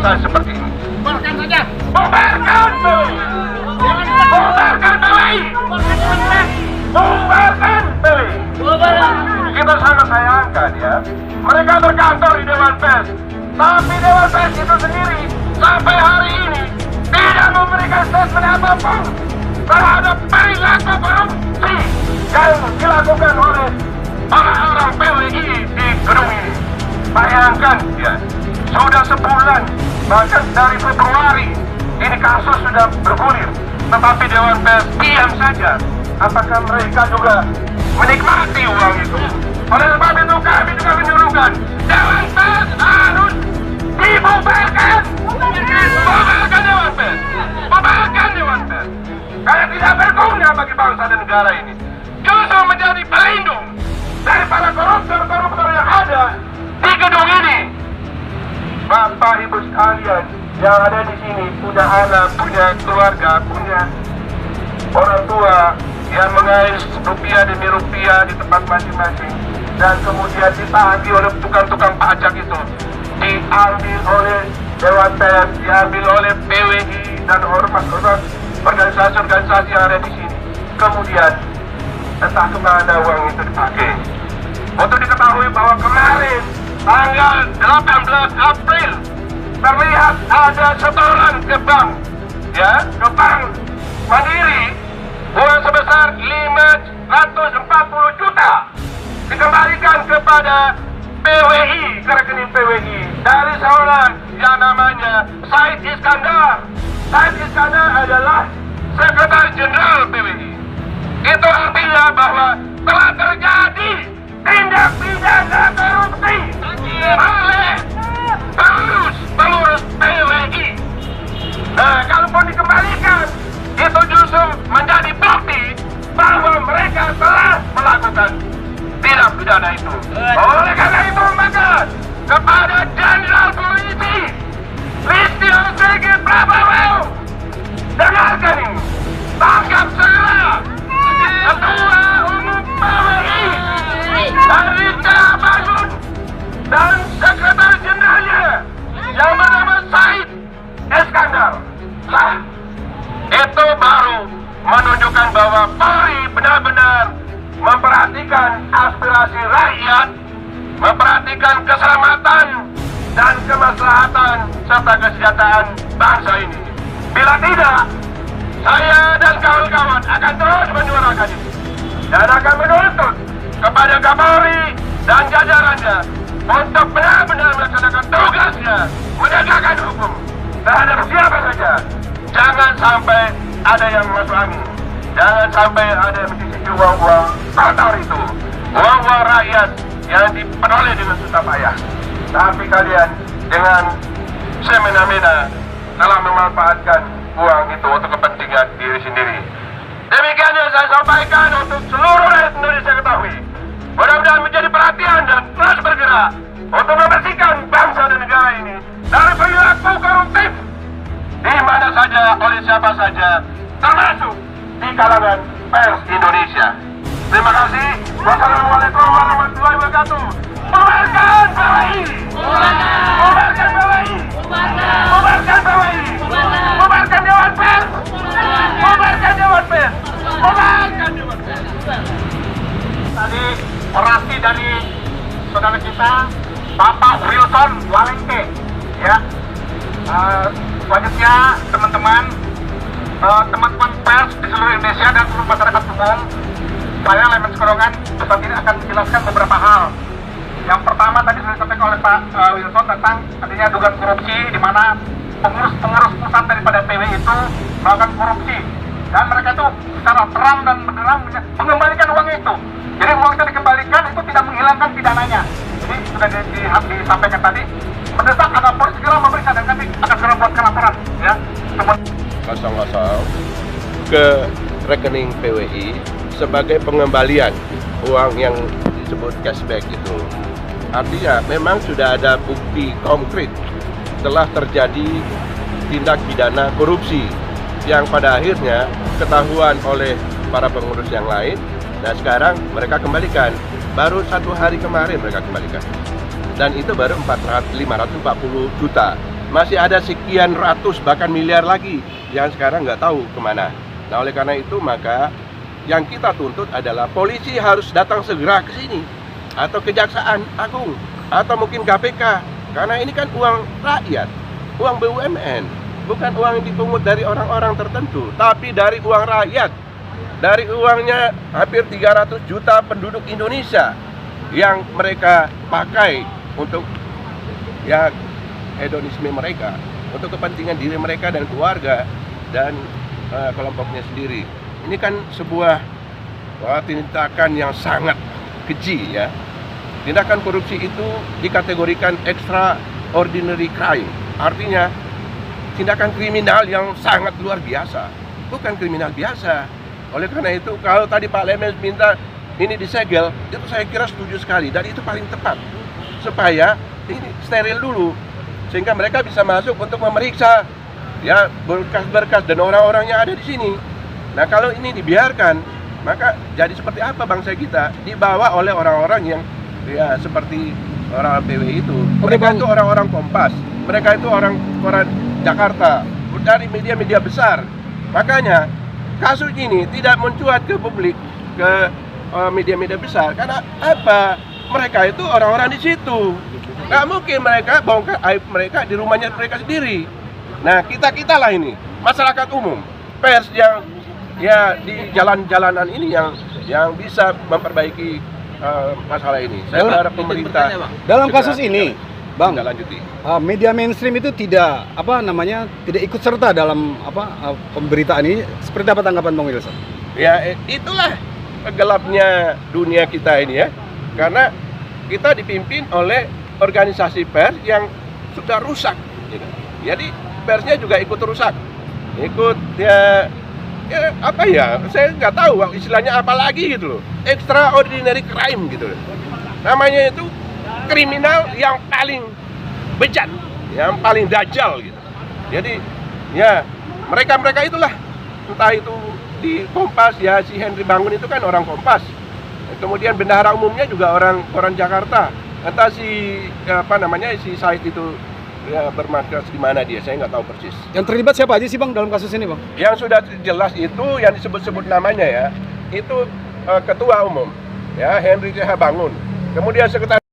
selesai seperti ini. Bubarkan saja. Bubarkan PWI. Bubarkan PWI. Bubarkan PWI. Kita sangat sayangkan ya, mereka berkantor di Dewan Pers, tapi Dewan Pers itu sendiri sampai hari ini tidak memberikan statement apapun terhadap perilaku korupsi yang dilakukan oleh orang-orang PWI di gedung ini. Bayangkan ya, sudah sebulan, bahkan dari Februari ini kasus sudah bergulir, tetapi Dewan Pers diam saja. Apakah mereka juga menikmati uang itu? Oleh sebab itu kami juga menyuruhkan Dewan Pers harus dibubarkan. Bubarkan Dewan Pers. Bubarkan Dewan Pers. Karena tidak berguna bagi bangsa dan negara ini. Justru menjadi pelindung dari para koruptor-koruptor yang ada di gedung ini. Bapak Ibu sekalian yang ada di sini punya anak, punya keluarga, punya orang tua yang mengais rupiah demi rupiah di tempat masing-masing, dan kemudian ditagih oleh tukang-tukang pajak itu, diambil oleh Dewan Pers, diambil oleh PWI dan ormas-ormas organisasi-organisasi yang ada di sini. Kemudian entah kemana uang itu dipakai. Untuk diketahui bahwa kemarin tanggal 18 April terlihat ada setoran ke bank, ya, ke bank Mandiri, uang sebesar 540 juta dikembalikan kepada PWI, ke rekening PWI dari seorang yang namanya Said Iskandar. Said Iskandar adalah Sekretaris Jenderal PWI. Itu artinya bahwa telah terjadi tindak pidana korupsi oleh pengurus PWI. Nah, kalaupun dikembalikan, itu justru menjadi bukti bahwa mereka telah melakukan tindak pidana itu. Oleh karena itu, maka kepada Jenderal Polisi Listio Sigit Prabowo, dengarkan ini, tangkap segera Ketua Umum PWI Rita Basun dan Sekretaris Jenderalnya yang bernama Said Iskandar. Nah, itu baru menunjukkan bahwa Polri benar-benar memperhatikan aspirasi rakyat, memperhatikan keselamatan dan kemaslahatan serta kesejahteraan bangsa ini. Bila tidak, saya dan kawan-kawan akan terus menyuarakan ini dan akan menuntut kepada Kapolri dan jajarannya untuk benar-benar melaksanakan tugasnya menegakkan hukum terhadap siapa saja. Jangan sampai ada yang masuk angin, jangan sampai ada yang mencicipi uang-uang kotor itu, uang-uang rakyat yang diperoleh dengan susah payah. Tapi kalian dengan semena-mena telah memanfaatkan uang itu untuk kepentingan diri sendiri. Demikian yang saya sampaikan untuk seluruh rakyat Indonesia ketahui. Mudah-mudahan menjadi perhatian dan terus bergerak untuk membersihkan bangsa dan negara ini dari perilaku koruptif di mana saja, oleh siapa saja, termasuk di kalangan pers Indonesia. Terima kasih. Wassalamualaikum warahmatullahi wabarakatuh. Bubarkan PWI. Bubarkan PWI. Bubarkan PWI. Bubarkan Dewan Pers. Bubarkan Dewan Pers. Bubarkan Dewan Pers. Tadi orasi dari saudara kita Bapak Wilson Walengke, ya. Selanjutnya teman-teman pers di seluruh Indonesia dan seluruh masyarakat umum, saya Lemen Sekorongan saat ini akan menjelaskan beberapa hal. Yang pertama tadi sudah disampaikan oleh Pak Wilson tentang adanya dugaan korupsi di mana pengurus pusat daripada PWI itu melakukan korupsi dan mereka itu secara terang dan benderang mengembalikan uang itu. Jadi uang itu dikembalikan itu tidak menghilangkan pidananya. Jadi sudah disampaikan tadi, mendesak agar polisi segera memeriksa dan kami akan segera buatkan laporan, ya. Kosong-kosong ke rekening PWI sebagai pengembalian uang yang disebut cashback itu. Artinya memang sudah ada bukti konkret telah terjadi tindak pidana korupsi yang pada akhirnya ketahuan oleh para pengurus yang lain. Nah sekarang mereka kembalikan, baru 1 hari kemarin mereka kembalikan, dan itu baru 540 juta. masih ada sekian ratus bahkan miliar lagi yang sekarang nggak tahu kemana. Nah oleh karena itu maka yang kita tuntut adalah polisi harus datang segera ke sini, atau Kejaksaan Agung, atau mungkin KPK, karena ini kan uang rakyat, uang BUMN, bukan uang yang dipungut dari orang-orang tertentu, tapi dari uang rakyat, dari uangnya hampir 300 juta penduduk Indonesia yang mereka pakai untuk ya hedonisme mereka, untuk kepentingan diri mereka dan keluarga dan kelompoknya sendiri. Ini kan sebuah tindakan yang sangat keji ya. Tindakan korupsi itu dikategorikan extraordinary crime. Artinya tindakan kriminal yang sangat luar biasa, bukan kriminal biasa. Oleh karena itu kalau tadi Pak Lemes minta ini disegel, itu saya kira setuju sekali dan itu paling tepat. Supaya ini steril dulu sehingga mereka bisa masuk untuk memeriksa ya berkas-berkas dan orang-orang yang ada di sini. Nah kalau ini dibiarkan, maka jadi seperti apa bangsa kita? Dibawa oleh orang-orang yang ya seperti orang PW itu. Mereka itu orang-orang Kompas, mereka itu orang koran Jakarta, dari media-media besar. Makanya kasus ini tidak mencuat ke publik, ke media-media besar. Karena apa? Mereka itu orang-orang di situ. Nggak mungkin mereka bongkar aib mereka di rumahnya mereka sendiri. Nah kita lah ini, masyarakat umum, pers yang ya di jalan-jalanan ini yang bisa memperbaiki masalah ini. Saya berharap pemerintah dalam kasus ini, Bang, lanjuti. Media mainstream itu tidak tidak ikut serta dalam pemberitaan ini. Seperti apa tanggapan Bang Wilson? Ya itulah gelapnya dunia kita ini ya, karena kita dipimpin oleh organisasi pers yang sudah rusak. Jadi persnya juga ikut rusak, ikut ya apa ya, saya nggak tahu istilahnya apa lagi gitu loh, extraordinary crime gitu loh. Namanya itu kriminal yang paling bejat, yang paling dajjal gitu. Jadi ya mereka itulah, entah itu di Kompas ya, si Henry Bangun itu kan orang Kompas, kemudian bendahara umumnya juga orang koran Jakarta, entah si si Said itu ya bermarkas di mana dia, saya nggak tahu persis. Yang terlibat siapa aja sih Bang dalam kasus ini Bang? Yang sudah jelas itu yang disebut-sebut namanya ya, itu ketua umum ya Henry Bangun, kemudian sekretaris